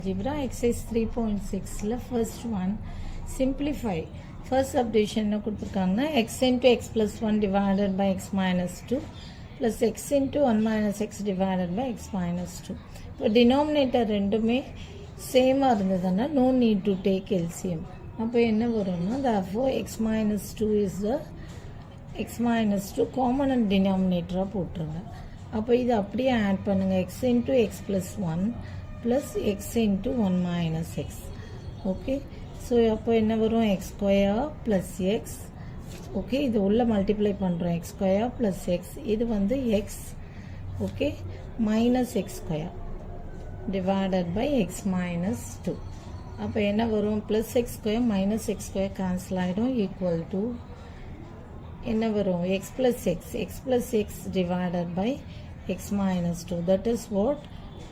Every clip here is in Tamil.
Algebra exercise 3.6 first one simplify first subdivision x into x plus 1 divided by x minus 2 plus x into 1 minus x divided by x minus 2. இப்போ denominator ரெண்டுமே சேமா இருந்ததுன்னா no need to take LCM. அப்போ என்ன வரும்னா therefore x minus 2 is the x minus 2 common denominator போட்டுருங்க. அப்போ இது அப்படியே ஆட் பண்ணுங்க x into x plus 1 plus x into 1 minus x. Okay, so அப்போ என்ன வரும் x square plus x. Okay, இது உள்ள multiply பண்றோம் x square plus x. இது வந்து x okay minus x square divided by x minus 2. அப்போ என்ன வரும் plus x square minus x square cancel ஆயிடும் equal to என்ன வரும் x plus x divided by x minus 2. That is what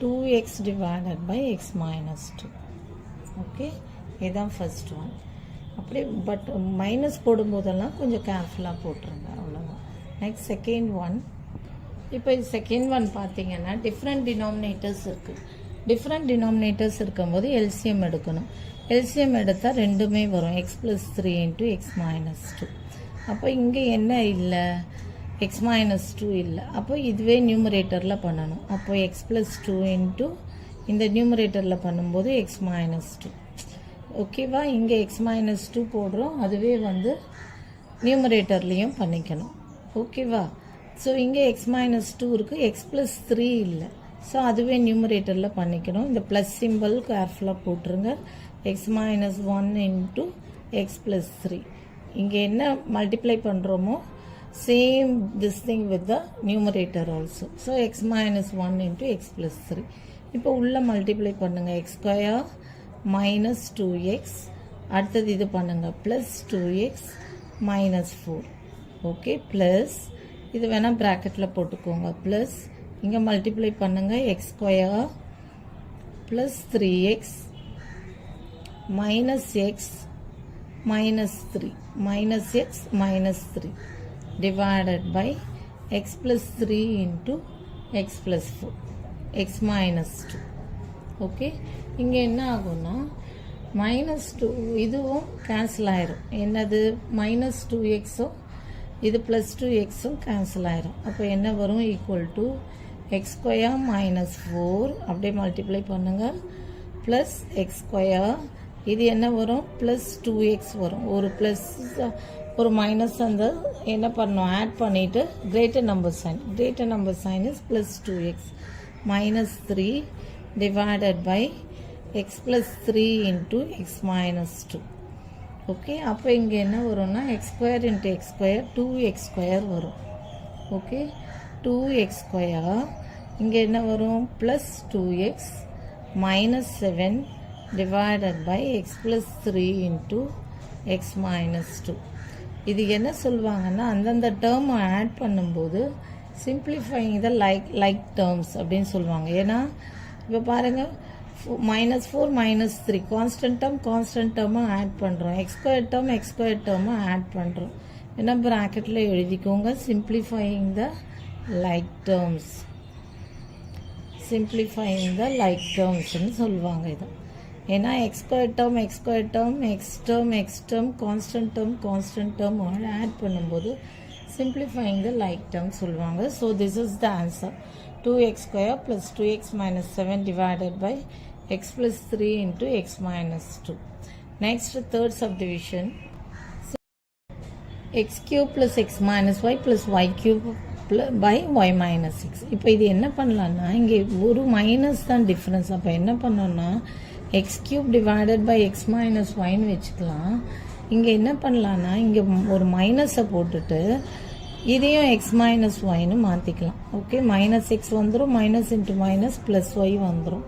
2x divided by x minus 2. Okay, இதான் first one. அப்படியே பட் மைனஸ் போடும்போதெல்லாம் கொஞ்சம் கேர்ஃபுல்லாக போட்டுருங்க, அவ்வளோதான். Next second one. இப்போ இது செகண்ட் ஒன் பார்த்தீங்கன்னா டிஃப்ரெண்ட் டினாமினேட்டர்ஸ் இருக்குது. டிஃப்ரெண்ட் டினாமினேட்டர்ஸ் இருக்கும்போது எல்சிஎம் எடுக்கணும். எல்சிஎம் எடுத்தால் ரெண்டுமே வரும் x plus 3 into x minus 2. அப்போ இங்கே என்ன இல்லை, x minus 2 இல்லை. அப்போ இதுவே நியூமரேட்டரில் பண்ணணும். அப்போ x plus 2 into இந்த நியூமரேட்டரில் பண்ணும்போது x minus 2. ஓகேவா, இங்கே x minus 2 போடுறோம், அதுவே வந்து நியூமரேட்டர்லேயும் பண்ணிக்கணும். ஓகேவா, ஸோ இங்கே x minus 2 இருக்குது, x plus 3 இல்லை. ஸோ அதுவே நியூமரேட்டரில் பண்ணிக்கணும். இந்த ப்ளஸ் சிம்பிள் கேர்ஃபுல்லாக போட்டுருங்க. x minus 1 into x plus 3. இங்கே என்ன மல்டிப்ளை பண்ணுறோமோ same this thing with the numerator also. So x minus 1 into x plus 3. இப்போ உள்ள மல்டிப்ளை பண்ணுங்க x square minus 2x, அடுத்தது இது பண்ணுங்க plus 2x minus 4. Okay, plus இது வேணா பிராக்கெட்டில் போட்டுக்கோங்க, plus இங்கே மல்டிப்ளை பண்ணுங்க x square plus 3x minus x minus 3 minus x minus 3 divided by x plus 3 into x plus 4 x minus 2. Okay, இங்கே என்ன ஆகும்னா minus 2 இதுவும் கேன்சல் ஆயிரும். என்னது minus 2xம் இது plus 2xம் கேன்சல் ஆயிரும். அப்போ என்ன வரும், equal to x square minus 4 அப்படியே மல்டிப்ளை பண்ணுங்க plus x square, இது என்ன வரும் plus 2x வரும். ஒரு ப்ளஸ் ஒரு மைனஸ் அந்த என்ன பண்ணோம் ஆட் பண்ணிவிட்டு greater number sign is plus 2x minus 3 divided by x plus 3 into x minus 2. Okay, அப்போ இங்கே என்ன வரும்னா x square into x square 2x square வரும். ஓகே, 2x square இங்கே என்ன வரும் plus 2x minus 7 divided by x plus 3 into x minus 2. இது என்ன சொல்லுவாங்கன்னா அந்தந்த டேர்ம் ஆட் பண்ணும்போது சிம்பிளிஃபைங் த லைக் டேர்ம்ஸ் அப்படின்னு சொல்லுவாங்க. ஏன்னா இப்போ பாருங்கள் -4 -3 கான்ஸ்டன்ட் டேர்மாக ஆட் பண்ணுறோம், எக்ஸ் ஸ்கொயர் டேர்மாக ஆட் பண்ணுறோம். ஏன்னா ப்ராக்கெட்டில் எழுதிக்கோங்க சிம்பிளிஃபைங் த லைக் டேர்ம்ஸ்ன்னு சொல்லுவாங்க இது. ஏன்னா X square term constant term add பண்ணும்போது சிம்பிளிஃபைங் த லைக் டேர்ம் சொல்லுவாங்க. So this is the answer, 2x square plus 2x minus 7 divided by x plus 3 into x minus 2. Next, third subdivision, x cube plus x minus y plus y cube by y minus 6. இப்போ இது என்ன பண்ணலான்னா இங்கே ஒரு மைனஸ் தான் டிஃப்ரென்ஸ். அப்போ என்ன பண்ணோன்னா x cube divided by x minus yன்னு வச்சுக்கலாம். இங்கே என்ன பண்ணலான்னா இங்கே ஒரு மைனஸை போட்டுட்டு இதையும் x minus yன்னு மாற்றிக்கலாம். ஓகே, மைனஸ் எக்ஸ் வந்துடும், minus into minus plus Y வந்துடும்.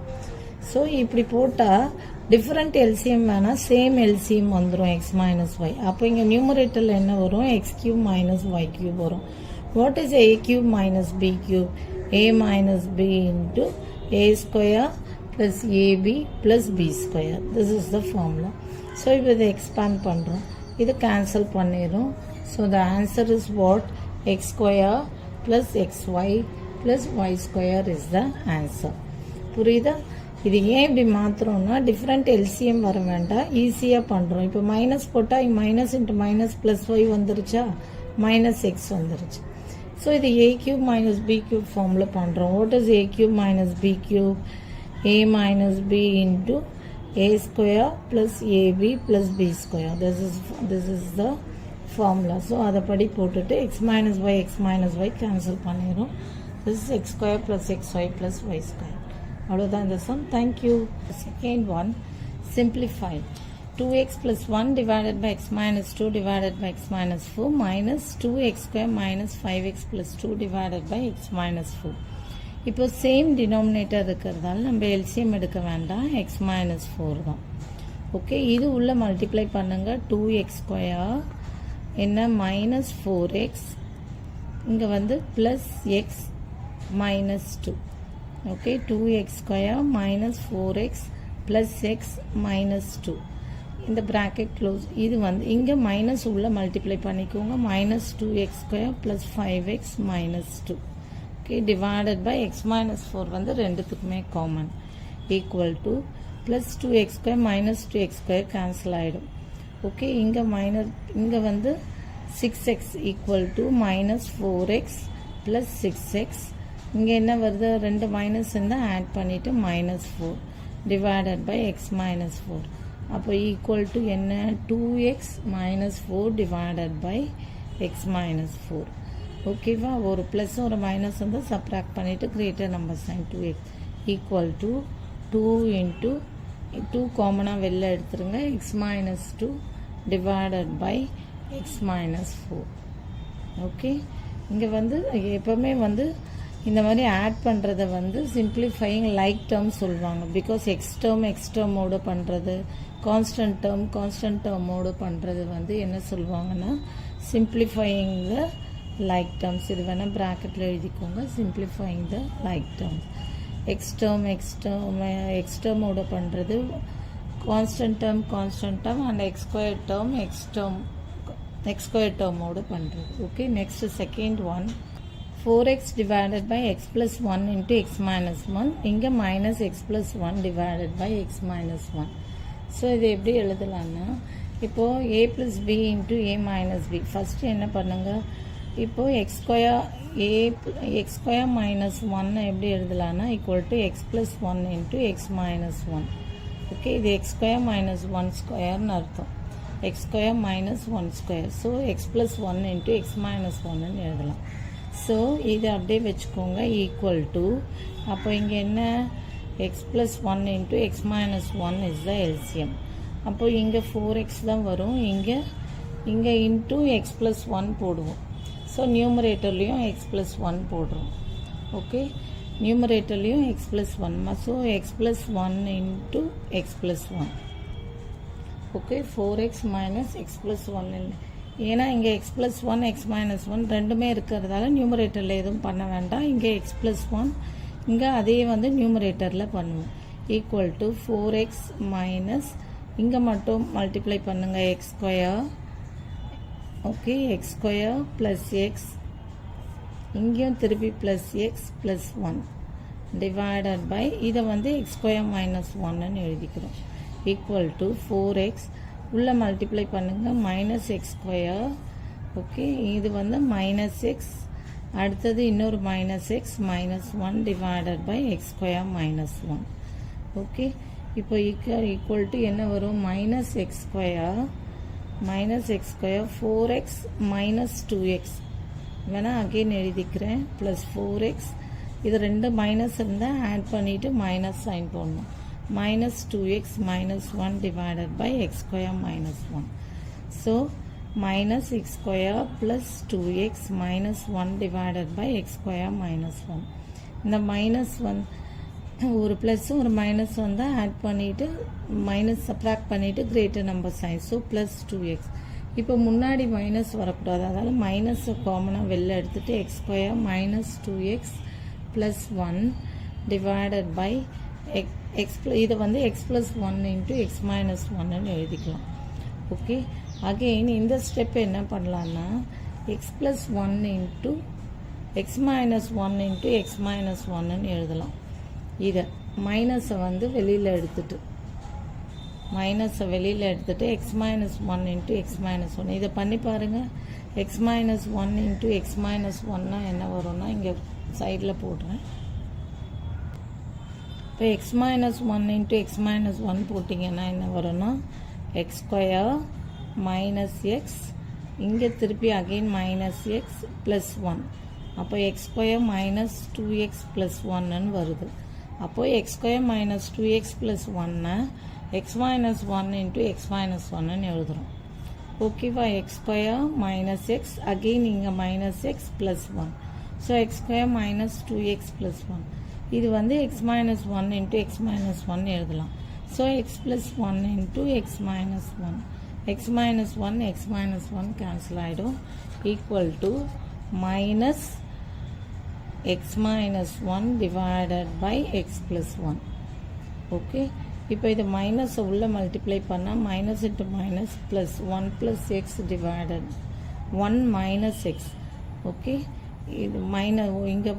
ஸோ இப்படி போட்டால் டிஃப்ரெண்ட் எல்சிஎம் வேணால் சேம் எல்சிஎம் வந்துடும் x minus y. அப்போ இங்கே நியூமரேட்டரில் என்ன வரும், x cube minus y cube வரும். What is a cube minus b cube? a minus b into a square plus ab plus b square. This is the formula. So இப்போ இதை எக்ஸ்பேண்ட் பண்ணுறோம், இது கேன்சல் பண்ணிடும். So the answer is what, x square plus xy plus y square is the answer. புரியுதா? இது ஏன் இப்படி மாற்றுறோம்னா டிஃப்ரெண்ட் எல்சிஎம் வர வேண்டாம், ஈஸியாக பண்ணுறோம். இப்போ மைனஸ் போட்டால் minus into minus plus Y வந்துருச்சா, மைனஸ் எக்ஸ் வந்துருச்சு. ஸோ இது A cube minus B cube ஃபார்மில் பண்ணுறோம். What is A cube minus B cube? A minus B into A square plus AB plus B square. This is the formula. So அதை படி போட்டுட்டு எக்ஸ் மைனஸ் ஒய் கேன்சல் பண்ணிடும். This is X square plus X Y plus Y square. அவ்வளோதான் இந்த sum. Thank you. Second one, simplify. 2x plus 1 divided by x minus 2 divided by x minus 4 minus 2x square minus 5x plus 2 divided by x minus 4. இப்போ சேம் டினாமினேட்டர் இருக்கிறதால நம்ம எல்சிஎம் எடுக்க வேண்டாம், x minus 4 தான். ஓகே, இது உள்ள மல்டிப்ளை பண்ணுங்க. 2x ஸ்கொயர் என்ன மைனஸ் 4x, இங்கே வந்து plus X minus 2. Okay, 2x square minus 4x plus X minus 2. இந்த ப்ராக்கெட் க்ளோஸ். இது வந்து இங்கே மைனஸ் உள்ள மல்டிப்ளை பண்ணிக்கோங்க. Minus 2x square plus 5x minus 2. Okay, divided by X minus 4 வந்து ரெண்டுத்துக்குமே காமன். Equal to plus 2x square minus 2x square cancel ஆகிடும். ஓகே, இங்கே வந்து 6x equal to minus 4x plus 6x. இங்கே என்ன வருது, ரெண்டு மைனஸ் இருந்தால் ஆட் பண்ணிவிட்டு minus 4 divided by X minus 4. அப்போ ஈக்குவல் டு என்ன, 2x minus 4 divided by X minus 4. ஓகேவா, ஒரு ப்ளஸ் ஒரு மைனஸ் வந்து சப்ராக்ட் பண்ணிவிட்டு greater number sign 2x equal to 2 into 2 காமனாக வெளில எடுத்துருங்க, x minus 2 divided by X minus 4. Okay, இங்கே வந்து எப்போவுமே வந்து இந்த மாதிரி ஆட் பண்ணுறத வந்து சிம்பிளிஃபையிங் லைக் டேர்ம் சொல்லுவாங்க. பிகாஸ் எக்ஸ் டேர்மோடு பண்ணுறது, கான்ஸ்டன்ட் டேர்மோடு பண்ணுறது வந்து என்ன சொல்லுவாங்கன்னா சிம்பிளிஃபையிங் த லைக் டேர்ம்ஸ். இது வேணால் ப்ராக்கெட்டில் எழுதிக்கோங்க, simplifying the like terms. X டேர்மோடு பண்ணுறது, constant term and X square டேர்மோடு பண்ணுறது. Okay, next second one, 4x divided by x plus 1 into x minus 1. இங்கே minus x plus 1 divided by x minus 1. So இது எப்படி எழுதலான்னா, இப்போது a plus b into a minus b. First என்ன பண்ணுங்க, இப்போது x square minus 1 எப்படி எழுதலான்னா equal to x plus 1 into x minus 1. Okay, இது x square minus 1 ஸ்கொயர்னு அர்த்தம். x square minus 1 square. So x plus 1 into x minus 1ன்னு எழுதலாம். ஸோ இது அப்படியே வச்சுக்கோங்க, ஈக்குவல் டு, அப்போ இங்கே என்ன, X plus 1 into X minus 1 is the LCM. அப்போ இங்கே 4x தான் வரும், இங்கே இன்ட்டு எக்ஸ் ப்ளஸ் 1 போடுவோம். ஸோ நியூமரேட்டர்லேயும் எக்ஸ் ப்ளஸ் 1 போடுறோம். ஓகே, நியூமரேட்டர்லேயும் X plus 1. So X plus 1 into X plus 1. Okay, 4x minus X plus 1. ஏன்னா இங்கே எக்ஸ் ப்ளஸ் 1 எக்ஸ் மைனஸ் 1 ரெண்டுமே இருக்கிறதால நியூமரேட்டரில் எதுவும் பண்ண வேண்டாம். இங்கே எக்ஸ் ப்ளஸ் 1, இங்கே அதே வந்து நியூமரேட்டரில் பண்ணுவோம். ஈக்குவல் டு 4x மைனஸ், இங்கே மட்டும் மல்டிப்ளை பண்ணுங்கள், x square. Okay, x square plus x, இங்கேயும் திருப்பி plus x plus 1 divided by, இதை வந்து எக்ஸ் ஸ்கொயர் மைனஸ் 1ன்னு எழுதிக்கிறோம். ஈக்குவல் டு 4x உள்ளே மல்டிப்ளை பண்ணுங்கள், மைனஸ் எக்ஸ் ஸ்கொயர். ஓகே, இது வந்து மைனஸ் எக்ஸ், அடுத்தது இன்னொரு minus X minus 1 divided by X square minus 1. Okay, இப்போ ஈக்குவல் டு என்ன வரும், minus X square 4x minus 2x வேணால் அகெயின் எழுதிக்கிறேன், ப்ளஸ் 4x. இது ரெண்டு மைனஸ் இருந்தால் ஆட் பண்ணிவிட்டு மைனஸ் சைன் போடணும். minus 2x minus 1 divided by x square minus 1. So, minus x square plus 2x minus 1 divided by x square minus 1. இந்த minus 1 ஒரு ப்ளஸ் ஒரு மைனஸ் வந்தால் ஆட் பண்ணிவிட்டு மைனஸ் சப்ராக்ட் பண்ணிவிட்டு greater number sign. So plus 2x. இப்போ முன்னாடி மைனஸ் வரக்கூடாது, அதாவது மைனஸ் காமனாக வெளில எடுத்துகிட்டு X square minus 2x plus 1 divided by இதை வந்து X plus 1 into X minus 1ன்னு எழுதிக்கலாம். ஓகே, அகெயின் இந்த ஸ்டெப் என்ன பண்ணலான்னா, X plus 1 into X minus 1 into X minus 1ன்னு எழுதலாம். இதை மைனஸை வந்து வெளியில் எடுத்துட்டு X minus one into X minus one இதை பண்ணி பாருங்கள். X minus one into X மைனஸ் ஒன்னா என்ன வரும்னா இங்கே சைடில் போடுறேன். இப்போ X minus one into X minus one போட்டிங்கன்னா என்ன வரும்னா எக்ஸ் ஸ்கொயர் மைனஸ் எக்ஸ், இங்கே திருப்பி again minus X plus one. அப்போ X square minus two X plus ஒன்னு வருது. அப்போது X square minus two X plus ஒன்னை X minus one into X minus ஒன்னு எழுதுகிறோம். ஓகேவா? X square minus X, again இங்கே minus X plus one. So X square minus two X plus one. இது வந்து X minus one into X minus one எழுதலாம். So X plus one into X minus one, X minus one cancel ஆகிடும். Equal to minus X minus one divided by X plus one. Okay, இப்போ இது மைனஸை உள்ளே மல்டிப்ளை பண்ணால் minus into minus plus one plus X divided one minus X. Okay, இது இங்கே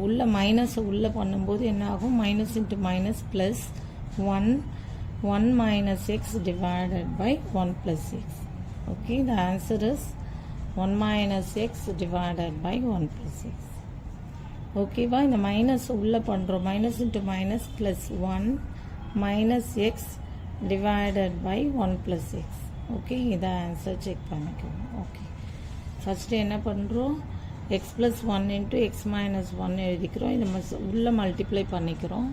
உள்ள மைனஸை உள்ளே பண்ணும்போது என்ன ஆகும்? Minus into minus plus one minus X divided by one plus X. Okay, the answer is one minus X divided by one plus X. ஓகேவா? இந்த மைனஸ் உள்ளே பண்ணுறோம். Minus into minus plus one minus X divided by one plus X. Okay, இதை ஆன்சர் செக் பண்ணிக்கணும். ஓகே, ஃபஸ்ட்டு என்ன பண்ணுறோம்? X plus one into X minus one எழுதிக்கிறோம். இதை உள்ளே மல்டிப்ளை பண்ணிக்கிறோம்.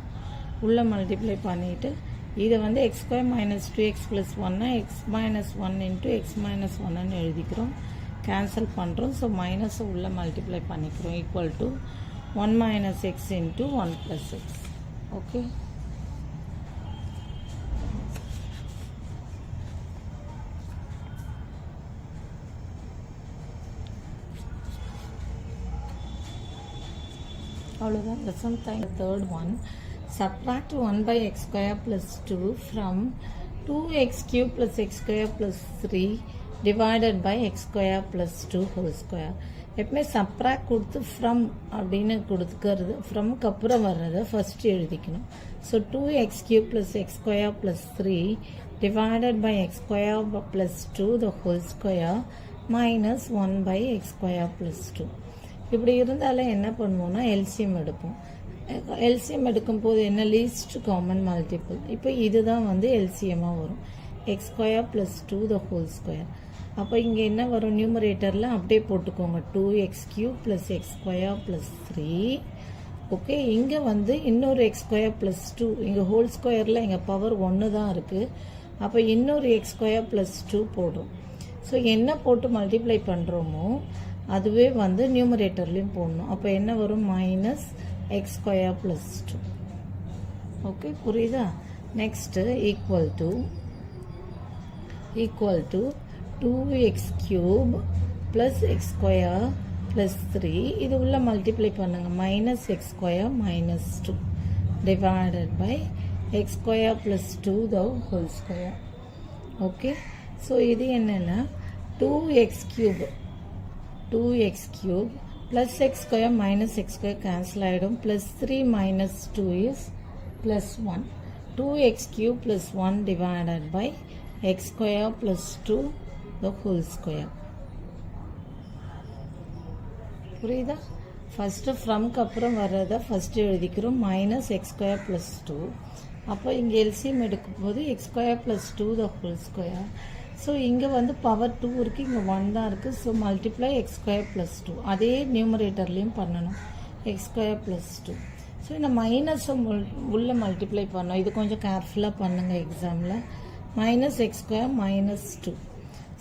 உள்ளே மல்டிப்ளை பண்ணிவிட்டு இதை வந்து X square minus two X plus ஒன்னா X minus one into X minus ஒன்னு எழுதிக்கிறோம். கேன்சல் பண்ணுறோம். ஸோ மைனஸை உள்ளே மல்டிப்ளை பண்ணிக்கிறோம். Equal to one minus X into one plus X. Okay, அவ்வளோதான். the sum time. Third one, subtract 1 by x square plus 2 from 2x cube plus x square plus 3 divided by x square plus 2 whole square. எப்பவுமே சப்ராக்ட் கொடுத்து ஃப்ரம் அப்படின்னு கொடுத்துக்கிறது, ஃப்ரம்க்கு அப்புறம் வர்றதை ஃபஸ்ட்டு எழுதிக்கணும். So 2x cube plus x square plus 3 divided by x square plus 2 the whole square minus 1 by x square plus 2. இப்படி இருந்தாலும் என்ன பண்ணுவோம்னா எல்சிஎம் எடுப்போம். எல்சிஎம் எடுக்கும்போது என்ன? Least common multiple. இப்போ இதுதான் வந்து எல்சிஎம்மாக வரும். X square plus two the whole square. அப்போ இங்கே என்ன வரும்? நியூமரேட்டரில் அப்படியே போட்டுக்கோங்க. 2x cube plus X square plus 3. Okay, இங்கே வந்து இன்னொரு எக்ஸ் ஸ்கொயர் ப்ளஸ் 2, இங்கே ஹோல் ஸ்கொயரில் இங்கே பவர் 1 தான் இருக்குது. அப்போ இன்னொரு எக்ஸ் ஸ்கொயர் ப்ளஸ் 2 போடும். ஸோ என்ன போட்டு மல்டிப்ளை பண்ணுறோமோ அதுவே வந்து நியூமரேட்டர்லேயும் போடணும். அப்போ என்ன வரும்? Minus X square plus 2. Okay, புரியுதா? Next equal to 2x cube plus X square plus 3 இது உள்ள மல்டிப்ளை பண்ணுங்கள். Minus X square minus 2 divided by X square plus 2 the whole square. Okay, so இது என்னென்னா 2x cube plus x square minus x square cancel ஆகிடும். plus 3 minus 2 is plus 1. 2x cube plus 1 divided by x square plus 2 the whole square. புரியுதா? ஃபஸ்ட்டு ஃப்ரம்க்கு அப்புறம் வர்றதை ஃபஸ்ட்டு எழுதிக்கிறோம். Minus X square plus 2. அப்போ இங்கே எல்சிஎம் எடுக்கும்போது x square plus 2 the whole square. So இங்கே வந்து பவர் 2 இருக்குது, இங்கே 1 தான் இருக்குது. So multiply x square plus 2. அதே நியூமரேட்டர்லேயும் பண்ணணும். X square plus 2. ஸோ இந்த மைனஸை உள்ளே மல்டிப்ளை பண்ணோம். இது கொஞ்சம் கேர்ஃபுல்லாக பண்ணுங்கள் எக்ஸாமில். Minus X square minus 2.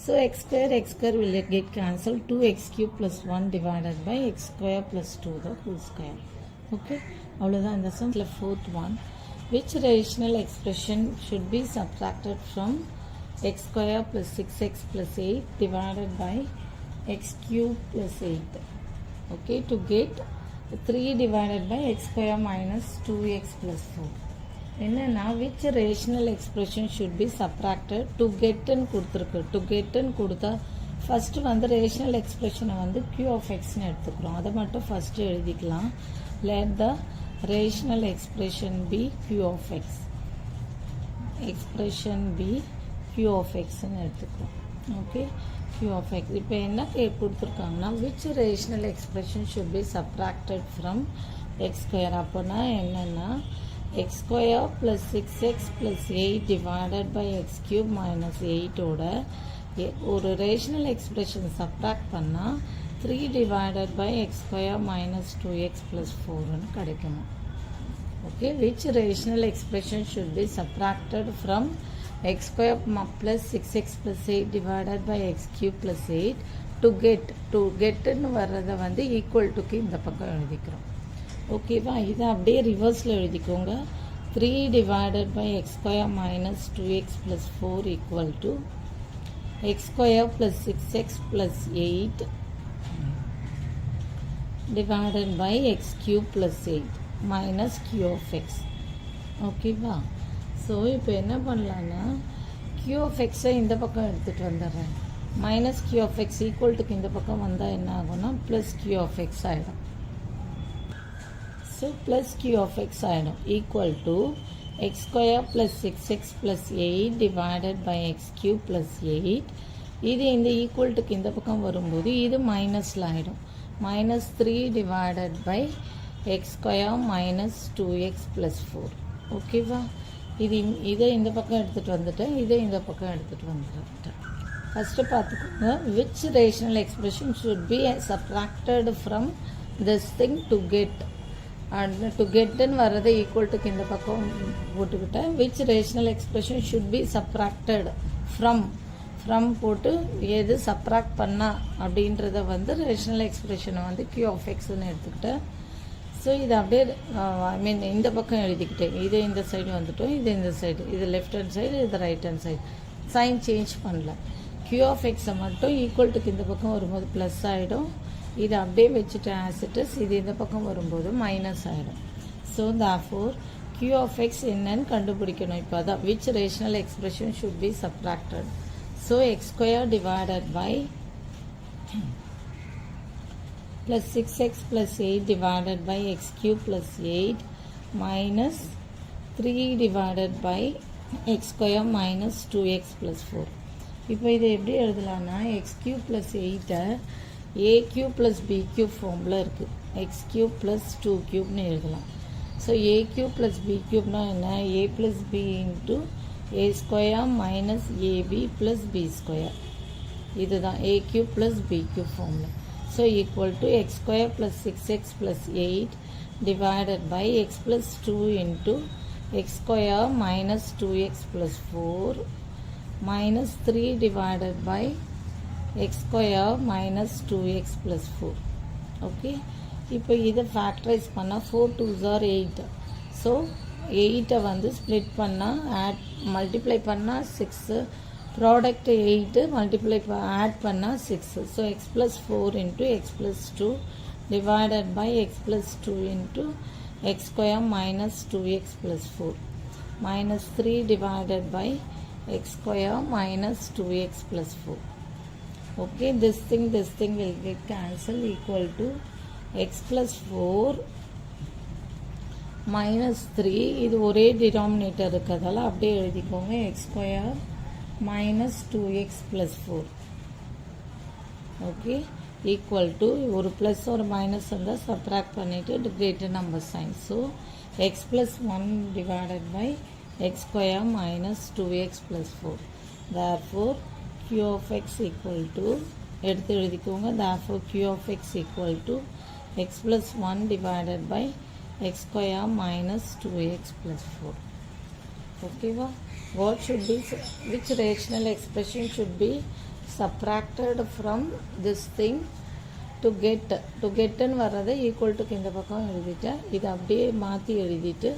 So X square will get cancelled. 2x cube plus 1 divided by x square plus 2 the whole square. Okay, அவ்வளோதான் இந்த சம்மில். fourth one, which rational expression should be subtracted from x square plus 6x plus 8 divided by x cube plus 8. Okay, to get 3 divided by x square minus 2x plus 4. என்னன்னா which rational expression should be subtracted to get ன்னு கொடுத்துருக்கு. to get ன்னு கொடுத்தா ஃபஸ்ட்டு வந்து ரேஷனல் எக்ஸ்பிரஷனை வந்து q of xன்னு எடுத்துக்கிறோம். அதை மட்டும் ஃபஸ்ட்டு எழுதிக்கலாம். let the rational expression be q of x. expression be q of x ன்னு எடுத்துக்கலாம். Okay, q of x. இப்போ என்ன கொடுத்துருக்காங்கன்னா which rational expression should be subtracted from x square. அப்போனா என்னன்னா x square plus 6x plus 8 divided by x cube minus 8 ஓட ஒரு ரேஷனல் எக்ஸ்பிரஷன் சப்ராக்ட் பண்ணால் 3 divided by x square minus 2x plus 4ன்னு கிடைக்கணும். Okay, which rational expression should be subtracted from x square plus 6x plus 8 divided by x cube plus 8 to getன்னு வர்றதை வந்து ஈக்குவல் டுக்கு இந்த பக்கம் எழுதிக்கிறோம். ஓகேவா, இதை அப்படியே ரிவர்ஸில் எழுதிக்கோங்க. 3 divided by x square minus 2x plus 4 equal to x square plus 6x plus 8 divided by x cube plus 8 minus q of x. ஓகேவா, ஸோ இப்போ என்ன பண்ணலான்னா q of x இந்த பக்கம் எடுத்துகிட்டு வந்துடுறேன். Minus q of x equal டுக்கு இந்த பக்கம் வந்தால் என்ன ஆகும்னா ப்ளஸ் q of x ஆகிடும். So plus q of x ஆகிடும் equal to x square plus 6x plus 8 divided by x cube plus 8. இது இந்த ஈக்குவல் டுக்கு இந்த பக்கம் வரும்போது இது மைனஸில் ஆகிடும். minus 3 divided by x square minus 2x plus 4. ஓகேவா, இதை இந்த பக்கம் எடுத்துகிட்டு வந்துட்டேன், இதை இந்த பக்கம் எடுத்துகிட்டு வந்துட்டேன். ஃபஸ்ட்டு பார்த்துக்கோங்க, which rational expression should be subtracted from this thing to get. And to கெட்டுன்னு வர்றதை ஈக்குவல் டுக்கு இந்த பக்கம் போட்டுக்கிட்டேன். which rational expression should be subtracted from போட்டு எது சப்ராக்ட் பண்ணால் அப்படின்றத வந்து ரேஷனல் எக்ஸ்பிரஷனை வந்து q of xன்னு எடுத்துக்கிட்டேன். ஸோ இதை அப்படியே இந்த பக்கம் எழுதிக்கிட்டேன். இது இந்த சைடு வந்துட்டோம், இது இந்த சைடு, இது லெஃப்ட் ஹேண்ட் சைடு, இது right hand side. Sign change பண்ணல. q of xஐ மட்டும் ஈக்குவல் டுக்கு இந்த பக்கம் வரும்போது ப்ளஸ் ஆகிடும். இது அப்படியே வச்சுட்டு ஆசிட்டஸ் இது இந்த பக்கம் வரும்போது மைனஸ் ஆகிடும். So therefore q of x என்னன்னு கண்டுபிடிக்கணும். இப்போ அதான் which rational expression should be subtracted. So x square divided by plus 6x plus 8 divided by x cube plus 8 minus 3 divided by x square minus 2x plus 4. இப்போ இதை எப்படி எழுதலான்னா x cube plus 8 a cube plus b cube ஃபார்மில் இருக்குது. x cube plus 2 cube எழுதலாம். So a cube plus b cubeனா என்ன, a plus b into a square minus ab plus b square. இதுதான் a cube plus b cube ஃபார்மில். So equal to x square plus 6x plus 8 divided by x plus 2 into x square minus 2x plus 4 minus 3 divided by x square minus 2x plus 4. Okay, இப்போ இதை ஃபேக்டரைஸ் பண்ணால் 4 2s are 8. ஸோ 8ஐ வந்து ஸ்ப்ளிட் பண்ணால் மல்டிப்ளை பண்ணால் 6, ப்ராடக்ட் 8 மல்டிப்ளை ஆட் பண்ணால் 6. So x plus 4 into x plus 2 divided by x plus 2 into x square minus 2x plus 4 minus 3 divided by x square minus 2x plus 4. Okay, this thing will get cancelled equal to x plus 4 minus 3. இது ஒரே டினாமினேட்டர் இருக்கிறதால அப்படியே எழுதிக்கோங்க. x square minus 2x plus 4. Okay, equal to ஒரு ப்ளஸ் ஒரு மைனஸ் இருந்தால் சப்ராக்ட் பண்ணிவிட்டு greater number sign. So x plus 1 divided by x square minus 2x plus 4. therefore q of x equal to எடுத்து எழுதிக்கோங்க. therefore q of x equal to x plus 1 divided by x square minus 2x plus 4. ஓகேவா, what should be, which rational expression should be subtracted from this thing to getன்னு வர்றதை ஈக்குவல் டுக்கு இந்த பக்கம் எழுதிட்டேன். இதை அப்படியே மாற்றி எழுதிட்டு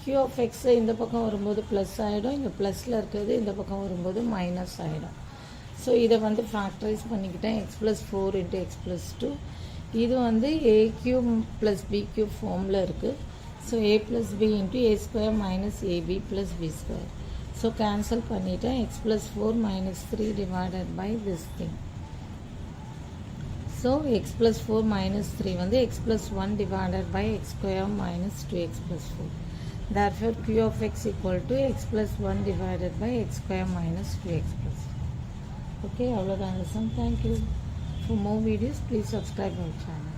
q of x இந்த பக்கம் வரும்போது ப்ளஸ் ஆகிடும், இங்கே ப்ளஸில் இருக்கிறது இந்த பக்கம் வரும்போது மைனஸ் ஆகிடும். ஸோ இதை வந்து ஃபேக்டரைஸ் பண்ணிக்கிட்டேன். x plus 4 into x plus 2. இது வந்து a cube plus b cube ஃபார்மில் இருக்குது. So a plus b into a square minus ab plus b square. So cancel பண்ணிவிட்டேன். x plus 4 minus 3 divided by this thing. So so X plus four minus three வந்து X plus one divided by X square minus two X plus four. Therefore, q of x equal to x plus 1 divided by x square minus 2x plus 4. Okay, அவ்வளோதான். Thank you. For more videos, please subscribe our channel.